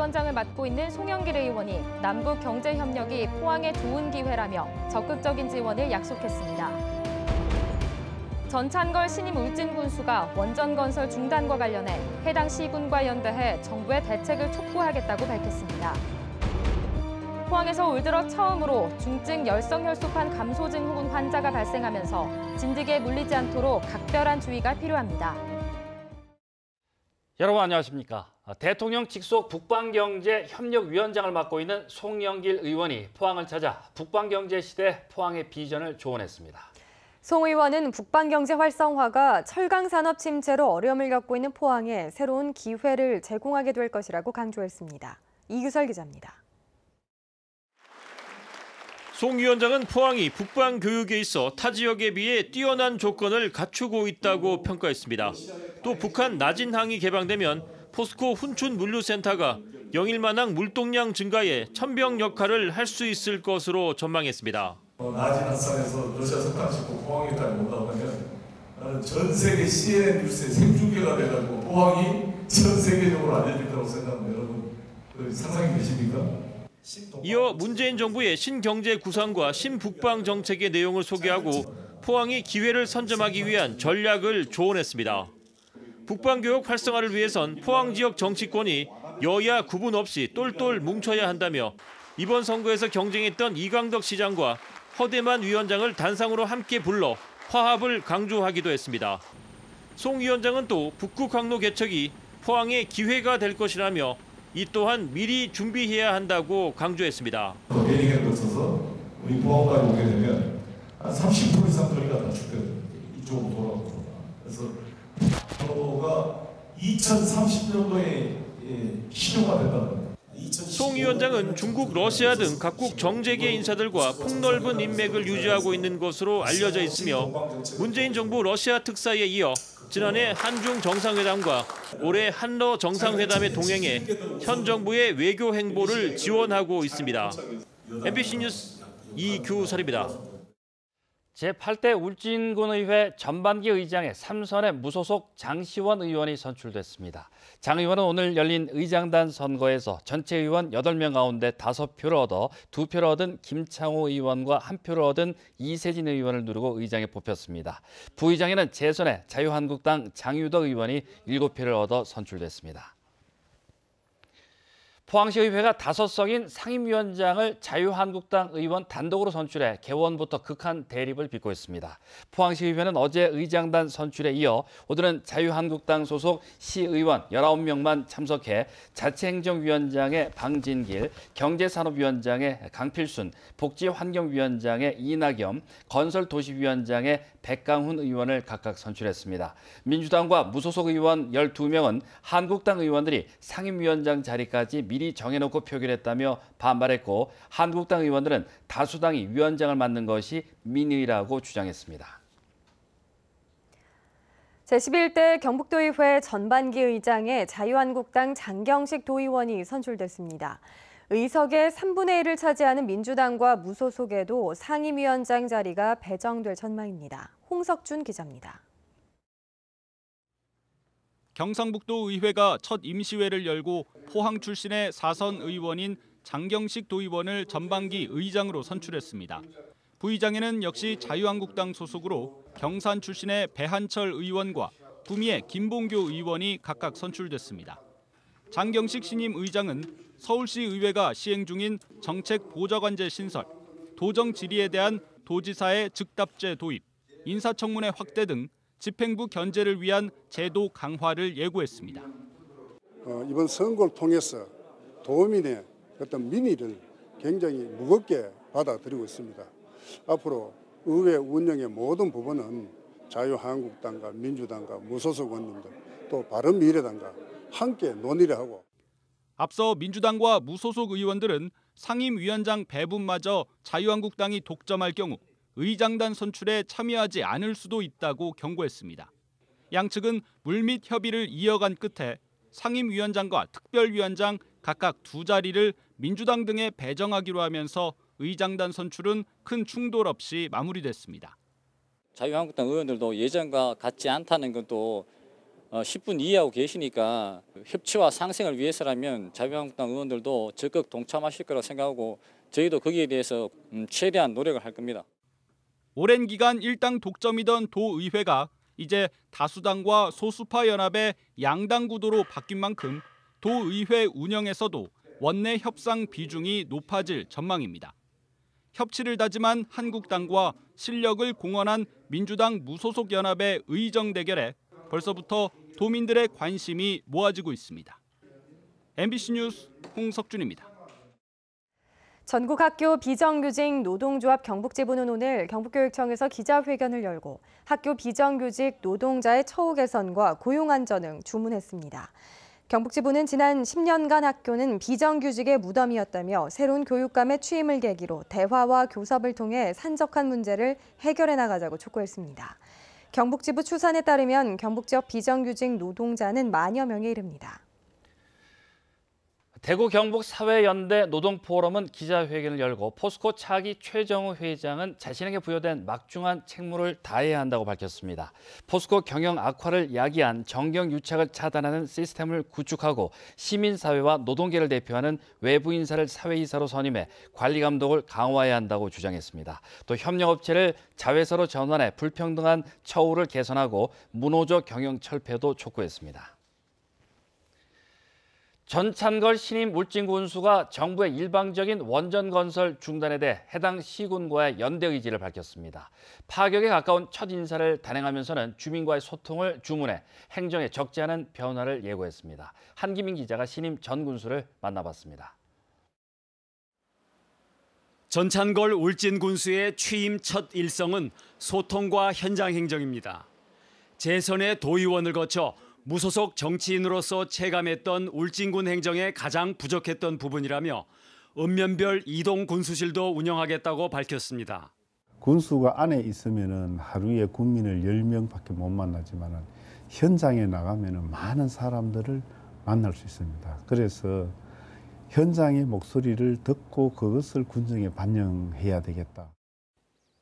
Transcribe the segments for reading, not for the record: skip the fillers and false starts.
위원장을 맡고 있는 송영길 의원이 남북 경제 협력이 포항에 좋은 기회라며 적극적인 지원을 약속했습니다. 전찬걸 신임 울진 군수가 원전 건설 중단과 관련해 해당 시군과 연대해 정부의 대책을 촉구하겠다고 밝혔습니다. 포항에서 올 들어 처음으로 중증 열성혈소판 감소 증후군 환자가 발생하면서 진드기에 물리지 않도록 각별한 주의가 필요합니다. 여러분 안녕하십니까? 대통령 직속 북방경제협력위원장을 맡고 있는 송영길 의원이 포항을 찾아 북방경제 시대 포항의 비전을 조언했습니다. 송 의원은 북방경제 활성화가 철강산업 침체로 어려움을 겪고 있는 포항에 새로운 기회를 제공하게 될 것이라고 강조했습니다. 이규설 기자입니다. 송 위원장은 포항이 북방 교육에 있어 타 지역에 비해 뛰어난 조건을 갖추고 있다고 평가했습니다. 또 북한 낮은 항이 개방되면 포스코 훈춘 물류센터가 영일만항 물동량 증가에 천병 역할을 할 수 있을 것으로 전망했습니다. 낮은 한산에서 러시아 석탄 싣고 포항에까지 올라오면 나는 전 세계 CNN 뉴스의 생중계가 돼가지고 포항이 전 세계적으로 알려질 거라고 생각합니다. 여러분 상상이 되십니까? 이어 문재인 정부의 신경제 구상과 신북방 정책의 내용을 소개하고 포항이 기회를 선점하기 위한 전략을 조언했습니다. 북방교육 활성화를 위해선 포항 지역 정치권이 여야 구분 없이 똘똘 뭉쳐야 한다며 이번 선거에서 경쟁했던 이광덕 시장과 허대만 위원장을 단상으로 함께 불러 화합을 강조하기도 했습니다. 송 위원장은 또 북극항로 개척이 포항의 기회가 될 것이라며 이 또한 미리 준비해야 한다고 강조했습니다. 베링에 거쳐서 우리 포항까지 오게 되면 한 30% 이상 거리가 다 죽거든요. 이쪽으로 돌아오고. 그래서 항로가 2030년도에 실효가 된다는 겁니다. 송 위원장은 중국, 러시아 등 각국 정재계 인사들과 폭넓은 인맥을 유지하고 있는 것으로 알려져 있으며 문재인 정부 러시아 특사에 이어 지난해 한중 정상회담과 올해 한러 정상회담에 동행해 현 정부의 외교 행보를 지원하고 있습니다. MBC 뉴스 이규설입니다. 제8대 울진군의회 전반기 의장에 삼선의 무소속 장시원 의원이 선출됐습니다. 장 의원은 오늘 열린 의장단 선거에서 전체 의원 8명 가운데 5표를 얻어 2표를 얻은 김창호 의원과 1표를 얻은 이세진 의원을 누르고 의장에 뽑혔습니다. 부의장에는 재선의 자유한국당 장유덕 의원이 7표를 얻어 선출됐습니다. 포항시의회가 5석인 상임위원장을 자유한국당 의원 단독으로 선출해 개원부터 극한 대립을 빚고 있습니다. 포항시의회는 어제 의장단 선출에 이어 오늘은 자유한국당 소속 시의원 19명만 참석해 자치행정위원장의 방진길, 경제산업위원장의 강필순, 복지환경위원장의 이낙연, 건설도시위원장의 백강훈 의원을 각각 선출했습니다. 민주당과 무소속 의원 12명은 한국당 의원들이 상임위원장 자리까지 미리 정해놓고 표결했다며 반발했고 한국당 의원들은 다수당이 위원장을 맡는 것이 민의라고 주장했습니다. 제11대 경북도의회 전반기 의장에 자유한국당 장경식 도의원이 선출됐습니다. 의석의 3분의 1을 차지하는 민주당과 무소속에도 상임위원장 자리가 배정될 전망입니다. 홍석준 기자입니다. 경상북도 의회가 첫 임시회를 열고 포항 출신의 4선 의원인 장경식 도의원을 전반기 의장으로 선출했습니다. 부의장에는 역시 자유한국당 소속으로 경산 출신의 배한철 의원과 구미의 김봉교 의원이 각각 선출됐습니다. 장경식 신임 의장은 서울시 의회가 시행 중인 정책 보좌관제 신설, 도정 질의에 대한 도지사의 즉답제 도입, 인사청문회 확대 등 집행부 견제를 위한 제도 강화를 예고했습니다. 이번 선거를 통해서 도민의 어떤 민의를 굉장히 무겁게 받아들이고 있습니다. 앞으로 의회 운영의 모든 부분은 자유한국당과 민주당과 무소속 의원님들 또 바른미래당과 함께 논의를 하고. 앞서 민주당과 무소속 의원들은 상임위원장 배분마저 자유한국당이 독점할 경우 의장단 선출에 참여하지 않을 수도 있다고 경고했습니다. 양측은 물밑 협의를 이어간 끝에 상임위원장과 특별위원장 각각 2자리를 민주당 등에 배정하기로 하면서 의장단 선출은 큰 충돌 없이 마무리됐습니다. 자유한국당 의원들도 예전과 같지 않다는 것도 10분 이해하고 계시니까 협치와 상생을 위해서라면 자유한국당 의원들도 적극 동참하실 거라고 생각하고 저희도 거기에 대해서 최대한 노력을 할 겁니다. 오랜 기간 일당 독점이던 도의회가 이제 다수당과 소수파 연합의 양당 구도로 바뀐 만큼 도의회 운영에서도 원내 협상 비중이 높아질 전망입니다. 협치를 다짐한 한국당과 실력을 공헌한 민주당 무소속 연합의 의정 대결에 벌써부터 도민들의 관심이 모아지고 있습니다. MBC 뉴스 홍석준입니다. 전국 학교 비정규직 노동조합 경북지부는 오늘 경북교육청에서 기자회견을 열고 학교 비정규직 노동자의 처우 개선과 고용 안전을 주문했습니다. 경북지부는 지난 10년간 학교는 비정규직의 무덤이었다며 새로운 교육감의 취임을 계기로 대화와 교섭을 통해 산적한 문제를 해결해 나가자고 촉구했습니다. 경북지부 추산에 따르면 경북 지역 비정규직 노동자는 만여 명에 이릅니다. 대구 경북 사회연대 노동포럼은 기자회견을 열고 포스코 차기 최정우 회장은 자신에게 부여된 막중한 책무를 다해야 한다고 밝혔습니다. 포스코 경영 악화를 야기한 정경유착을 차단하는 시스템을 구축하고 시민사회와 노동계를 대표하는 외부 인사를 사회이사로 선임해 관리 감독을 강화해야 한다고 주장했습니다. 또 협력업체를 자회사로 전환해 불평등한 처우를 개선하고 무노조 경영 철폐도 촉구했습니다. 전찬걸 신임 울진구 군수가 정부의 일방적인 원전 건설 중단에 대해 해당 시군과의 연대 의지를 밝혔습니다. 파격에 가까운 첫 인사를 단행하면서는 주민과의 소통을 주문해 행정에 적지 않은 변화를 예고했습니다. 한기민 기자가 신임 전 군수를 만나봤습니다. 전찬걸 울진 군수의 취임 첫 일성은 소통과 현장 행정입니다. 재선의 도의원을 거쳐 무소속 정치인으로서 체감했던 울진군 행정에 가장 부족했던 부분이라며 읍면별 이동 군수실도 운영하겠다고 밝혔습니다. 군수가 안에 있으면은 하루에 군민을 10명밖에 못 만나지만 현장에 나가면은 많은 사람들을 만날 수 있습니다. 그래서 현장의 목소리를 듣고 그것을 군정에 반영해야 되겠다.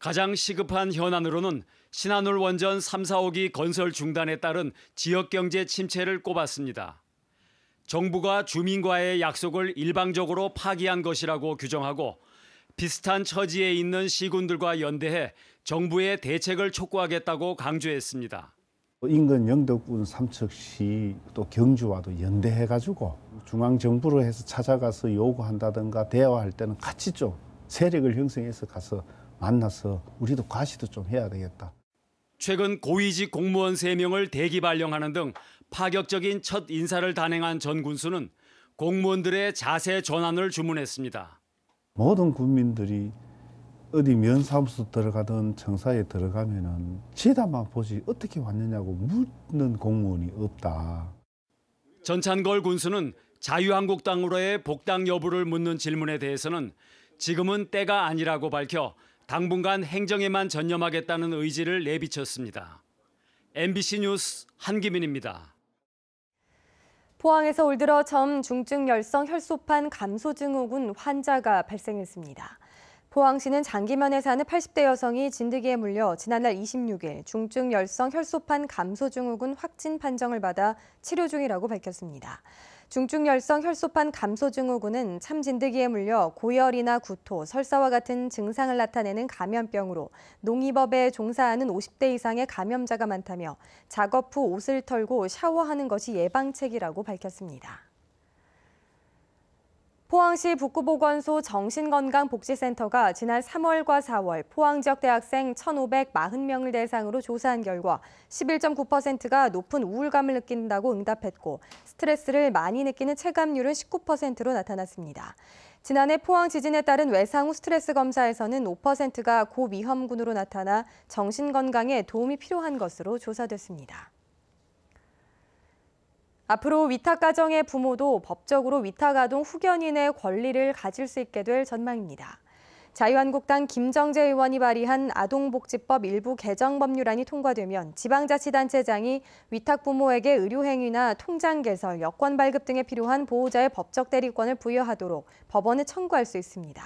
가장 시급한 현안으로는 신한울 원전 3, 4호기 건설 중단에 따른 지역경제 침체를 꼽았습니다. 정부가 주민과의 약속을 일방적으로 파기한 것이라고 규정하고 비슷한 처지에 있는 시군들과 연대해 정부의 대책을 촉구하겠다고 강조했습니다. 인근 영덕군 삼척시 또 경주와도 연대해가지고 중앙정부로 해서 찾아가서 요구한다든가 대화할 때는 같이 좀 세력을 형성해서 가서 만나서 우리도 과시도 좀 해야 되겠다. 최근 고위직 공무원 3명을 대기 발령하는 등 파격적인 첫 인사를 단행한 전 군수는 공무원들의 자세 전환을 주문했습니다. 모든 국민들이 어디 면사무소 들어가든 청사에 들어가면은 지다만 보지 어떻게 왔느냐고 묻는 공무원이 없다. 전찬걸 군수는 자유한국당으로의 복당 여부를 묻는 질문에 대해서는 지금은 때가 아니라고 밝혀 당분간 행정에만 전념하겠다는 의지를 내비쳤습니다. MBC 뉴스 한기민입니다. 포항에서 올 들어 처음 중증열성 혈소판 감소 증후군 환자가 발생했습니다. 포항시는 장기면에 사는 80대 여성이 진드기에 물려 지난달 26일 중증열성 혈소판 감소 증후군 확진 판정을 받아 치료 중이라고 밝혔습니다. 중증열성 혈소판 감소 증후군은 참진드기에 물려 고열이나 구토, 설사와 같은 증상을 나타내는 감염병으로 농의법에 종사하는 50대 이상의 감염자가 많다며 작업 후 옷을 털고 샤워하는 것이 예방책이라고 밝혔습니다. 포항시 북구보건소 정신건강복지센터가 지난 3월과 4월 포항 지역 대학생 1,540명을 대상으로 조사한 결과 11.9%가 높은 우울감을 느낀다고 응답했고 스트레스를 많이 느끼는 체감률은 19%로 나타났습니다. 지난해 포항 지진에 따른 외상 후 스트레스 검사에서는 5%가 고위험군으로 나타나 정신건강에 도움이 필요한 것으로 조사됐습니다. 앞으로 위탁가정의 부모도 법적으로 위탁아동 후견인의 권리를 가질 수 있게 될 전망입니다. 자유한국당 김정재 의원이 발의한 아동복지법 일부 개정 법률안이 통과되면 지방자치단체장이 위탁부모에게 의료행위나 통장 개설, 여권 발급 등에 필요한 보호자의 법적 대리권을 부여하도록 법원에 청구할 수 있습니다.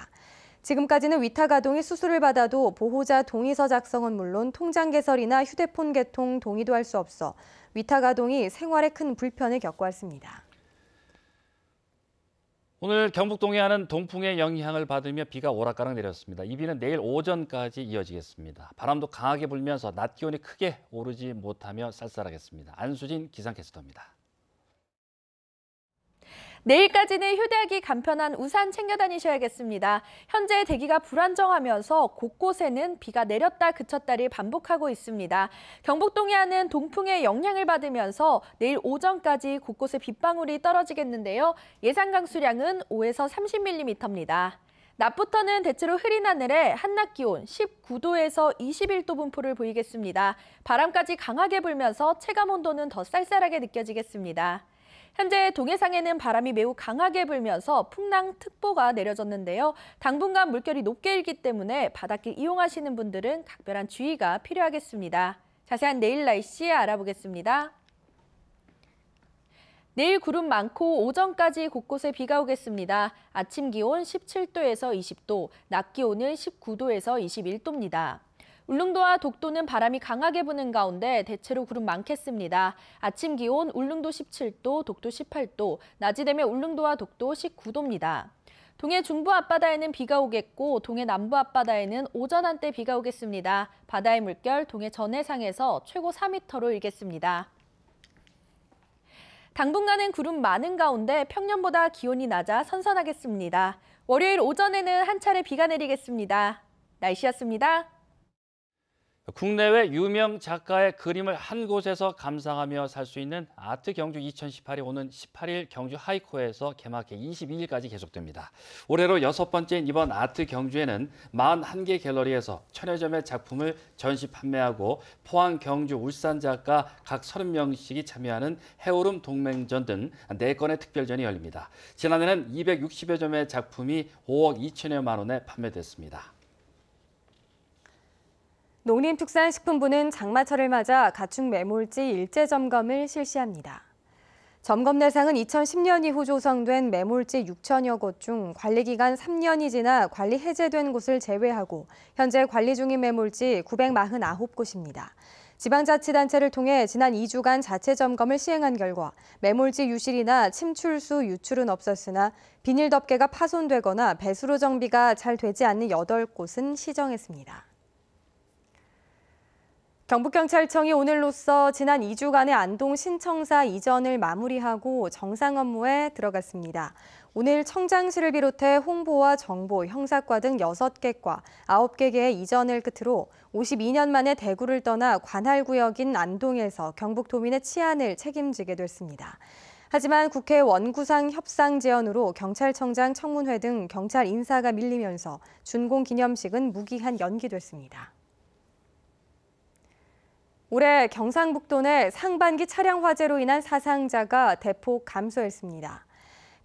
지금까지는 위탁 아동이 수술을 받아도 보호자 동의서 작성은 물론 통장 개설이나 휴대폰 개통 동의도 할 수 없어 위탁 아동이 생활에 큰 불편을 겪고 왔습니다. 오늘 경북 동해안은 동풍의 영향을 받으며 비가 오락가락 내렸습니다. 이 비는 내일 오전까지 이어지겠습니다. 바람도 강하게 불면서 낮 기온이 크게 오르지 못하며 쌀쌀하겠습니다. 안수진 기상캐스터입니다. 내일까지는 휴대하기 간편한 우산 챙겨 다니셔야겠습니다. 현재 대기가 불안정하면서 곳곳에는 비가 내렸다 그쳤다를 반복하고 있습니다. 경북 동해안은 동풍의 영향을 받으면서 내일 오전까지 곳곳에 빗방울이 떨어지겠는데요. 예상 강수량은 5에서 30mm입니다. 낮부터는 대체로 흐린 하늘에 한낮 기온 19도에서 21도 분포를 보이겠습니다. 바람까지 강하게 불면서 체감 온도는 더 쌀쌀하게 느껴지겠습니다. 현재 동해상에는 바람이 매우 강하게 불면서 풍랑특보가 내려졌는데요. 당분간 물결이 높게 일기 때문에 바닷길 이용하시는 분들은 각별한 주의가 필요하겠습니다. 자세한 내일 날씨 알아보겠습니다. 내일 구름 많고 오전까지 곳곳에 비가 오겠습니다. 아침 기온 17도에서 20도, 낮 기온은 19도에서 21도입니다. 울릉도와 독도는 바람이 강하게 부는 가운데 대체로 구름 많겠습니다. 아침 기온 울릉도 17도, 독도 18도, 낮이 되면 울릉도와 독도 19도입니다. 동해 중부 앞바다에는 비가 오겠고 동해 남부 앞바다에는 오전 한때 비가 오겠습니다. 바다의 물결 동해 전해상에서 최고 4m로 일겠습니다. 당분간은 구름 많은 가운데 평년보다 기온이 낮아 선선하겠습니다. 월요일 오전에는 한 차례 비가 내리겠습니다. 날씨였습니다. 국내외 유명 작가의 그림을 한 곳에서 감상하며 살 수 있는 아트 경주 2018이 오는 18일 경주 하이코에서 개막해 22일까지 계속됩니다. 올해로 6번째인 이번 아트 경주에는 41개 갤러리에서 1000여 점의 작품을 전시 판매하고 포항, 경주, 울산 작가 각 30명씩이 참여하는 해오름 동맹전 등 4건의 특별전이 열립니다. 지난해는 260여 점의 작품이 5억 2천여만 원에 판매됐습니다. 농림축산식품부는 장마철을 맞아 가축 매몰지 일제 점검을 실시합니다. 점검 대상은 2010년 이후 조성된 매몰지 6천여 곳 중 관리기간 3년이 지나 관리 해제된 곳을 제외하고 현재 관리 중인 매몰지 949곳입니다. 지방자치단체를 통해 지난 2주간 자체 점검을 시행한 결과 매몰지 유실이나 침출수 유출은 없었으나 비닐 덮개가 파손되거나 배수로 정비가 잘 되지 않는 8곳은 시정했습니다. 경북경찰청이 오늘로써 지난 2주간의 안동 신청사 이전을 마무리하고 정상 업무에 들어갔습니다. 오늘 청장실을 비롯해 홍보와 정보, 형사과 등 6개 과 9개의 이전을 끝으로 52년 만에 대구를 떠나 관할구역인 안동에서 경북도민의 치안을 책임지게 됐습니다. 하지만 국회 원구상 협상 제언으로 경찰청장 청문회 등 경찰 인사가 밀리면서 준공 기념식은 무기한 연기됐습니다. 올해 경상북도 내 상반기 차량 화재로 인한 사상자가 대폭 감소했습니다.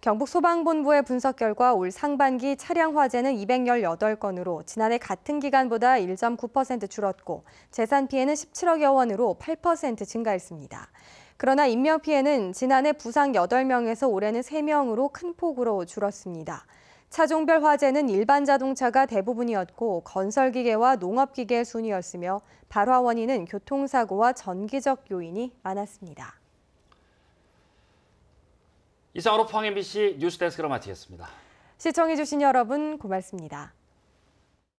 경북소방본부의 분석 결과 올 상반기 차량 화재는 218건으로 지난해 같은 기간보다 1.9% 줄었고 재산 피해는 17억여 원으로 8% 증가했습니다. 그러나 인명피해는 지난해 부상 8명에서 올해는 3명으로 큰 폭으로 줄었습니다. 차종별 화재는 일반 자동차가 대부분이었고 건설기계와 농업기계 순이었으며 발화 원인은 교통사고와 전기적 요인이 많았습니다. 이상으로 포항 MBC 뉴스데스크로 마치겠습니다. 시청해주신 여러분 고맙습니다.